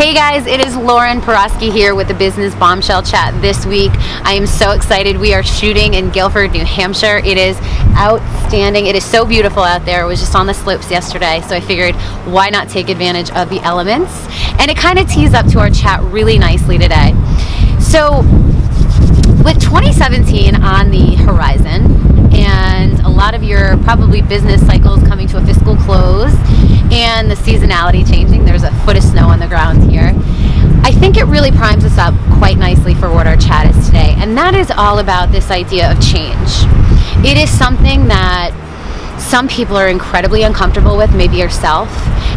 Hey guys, it is Lauren Porosky here with the Business Bombshell Chat this week. I am so excited. We are shooting in Guilford, New Hampshire. It is outstanding. It is so beautiful out there. I was just on the slopes yesterday, so I figured why not take advantage of the elements? And it kind of tees up to our chat really nicely today. So with 2017 on the horizon and a lot of your probably business cycles coming to a fiscal close and the seasonality changing, there's a foot of snow on the ground here, I think it really primes us up quite nicely for what our chat is today. And that is all about this idea of change. It is something that some people are incredibly uncomfortable with, maybe yourself,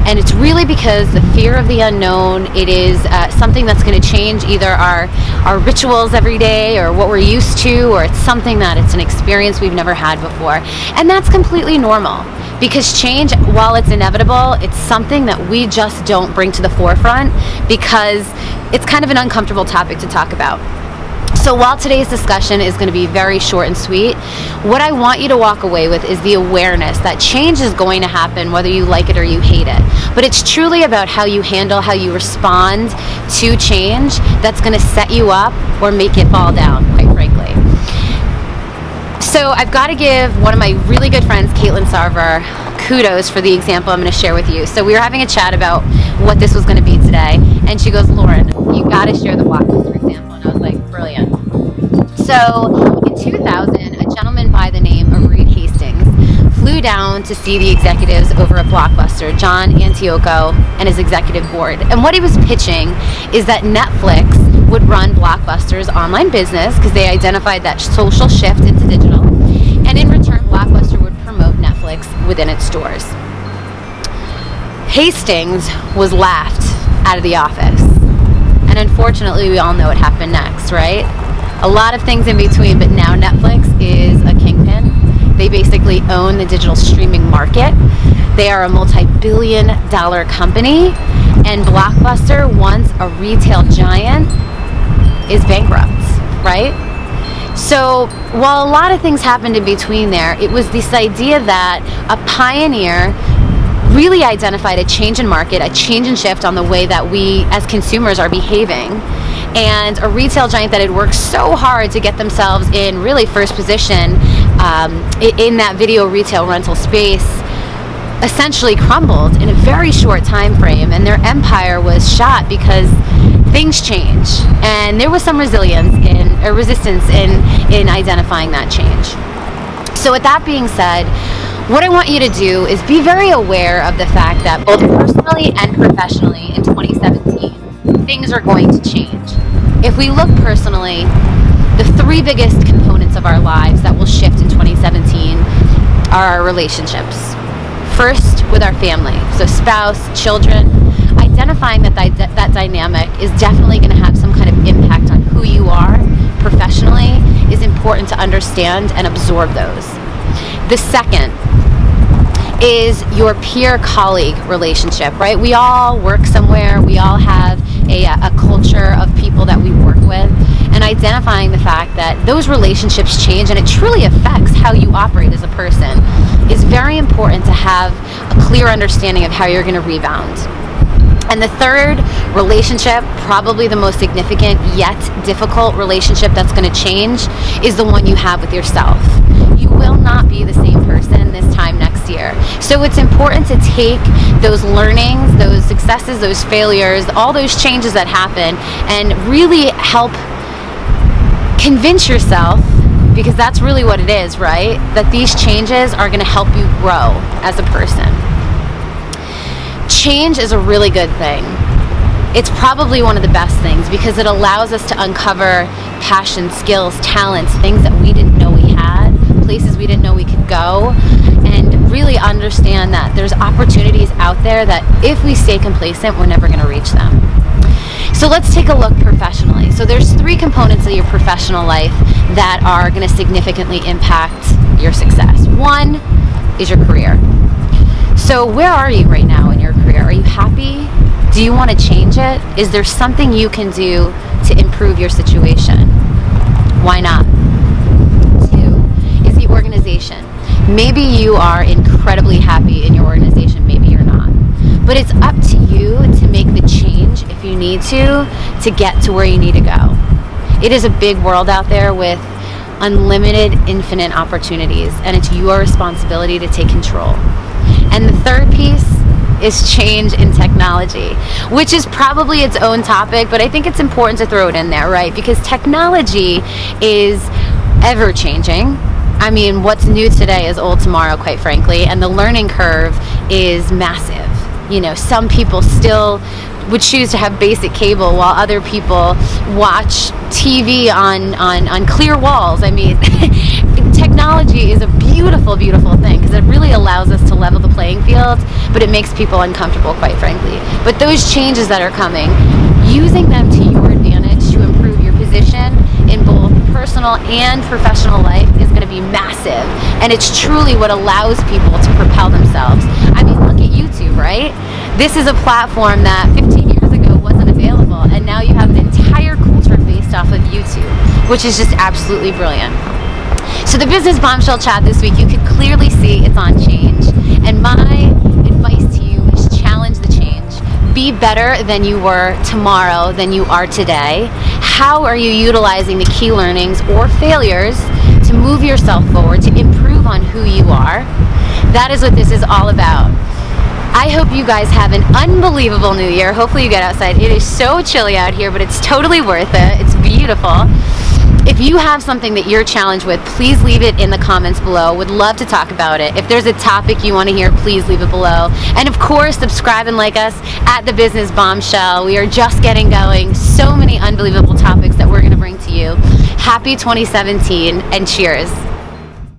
and it's really because the fear of the unknown. It is something that's going to change either our rituals every day or what we're used to, or it's something that it's an experience we've never had before. And that's completely normal, because change, while it's inevitable, it's something that we just don't bring to the forefront because it's kind of an uncomfortable topic to talk about. So while today's discussion is going to be very short and sweet, what I want you to walk away with is the awareness that change is going to happen whether you like it or you hate it. But it's truly about how you handle, how you respond to change that's going to set you up or make it fall down, quite frankly. So I've got to give one of my really good friends, Caitlin Sarver, kudos for the example I'm going to share with you. So we were having a chat about what this was going to be today, and she goes, "Lauren, you got to share the Blockbuster example." And I was like, brilliant. So in 2000, a gentleman by the name of Reed Hastings flew down to see the executives over at Blockbuster, John Antioco and his executive board. And what he was pitching is that Netflix would run Blockbuster's online business because they identified that social shift into digital. And in return, Blockbuster would promote Netflix within its stores. Hastings was laughed out of the office. And unfortunately, we all know what happened next, right? A lot of things in between, but now Netflix is a kingpin. They basically own the digital streaming market. They are a multi-billion-dollar company, and Blockbuster, once a retail giant, is bankrupt, right? So while a lot of things happened in between there, it was this idea that a pioneer really identified a change in market, a change in shift on the way that we as consumers are behaving. And a retail giant that had worked so hard to get themselves in really first position in that video retail rental space essentially crumbled in a very short time frame, and their empire was shot because things change, and there was some resistance in identifying that change. So with that being said, what I want you to do is be very aware of the fact that both personally and professionally in 2017, things are going to change. If we look personally, the three biggest components of our lives that will shift in 2017 are our relationships. First, with our family, so spouse, children. Identifying that dynamic is definitely going to have some kind of impact on who you are professionally is important to understand and absorb those. The second is your peer-colleague relationship, right? We all work somewhere. We all have a culture of people that we work with, and identifying the fact that those relationships change and it truly affects how you operate as a person is very important to have a clear understanding of how you're going to rebound. And the third relationship, probably the most significant yet difficult relationship that's going to change, is the one you have with yourself. You will not be the same person this time next year. So it's important to take those learnings, those successes, those failures, all those changes that happen, and really help convince yourself, because that's really what it is, right? That these changes are going to help you grow as a person. Change is a really good thing. It's probably one of the best things because it allows us to uncover passion, skills, talents, things that we didn't know we had, places we didn't know we could go, and really understand that there's opportunities out there that if we stay complacent, we're never going to reach them. So let's take a look professionally. So there's three components of your professional life that are going to significantly impact your success. One is your career. So where are you right now in your career? Are you happy? Do you want to change it? Is there something you can do to improve your situation? Why not? Two is the organization. Maybe you are incredibly happy in your organization, maybe you're not. But it's up to you to make the change if you need to get to where you need to go. It is a big world out there with unlimited, infinite opportunities, and it's your responsibility to take control. And the third piece is change in technology, which is probably its own topic, but I think it's important to throw it in there, right? Because technology is ever changing. I mean, what's new today is old tomorrow, quite frankly, and the learning curve is massive. You know, some people still would choose to have basic cable while other people watch TV on clear walls. I mean, technology is a beautiful, beautiful thing because it really allows us to level the playing field, but it makes people uncomfortable, quite frankly. But those changes that are coming, using them to your advantage to improve your position in both personal and professional life is going to be massive. And it's truly what allows people to propel themselves. I mean, look at YouTube, right? This is a platform that 15 years ago wasn't available, and now you have an entire culture based off of YouTube, which is just absolutely brilliant. So the Business Bombshell chat this week, you could clearly see it's on change. And my advice to you is challenge the change. Be better than you were tomorrow than you are today. How are you utilizing the key learnings or failures to move yourself forward, to improve on who you are? That is what this is all about. I hope you guys have an unbelievable new year. Hopefully you get outside. It is so chilly out here, but it's totally worth it. It's beautiful. If you have something that you're challenged with, please leave it in the comments below. Would love to talk about it. If there's a topic you want to hear, please leave it below. And of course, subscribe and like us at The Business Bombshell. We are just getting going. So many unbelievable topics that we're going to bring to you. Happy 2017 and cheers.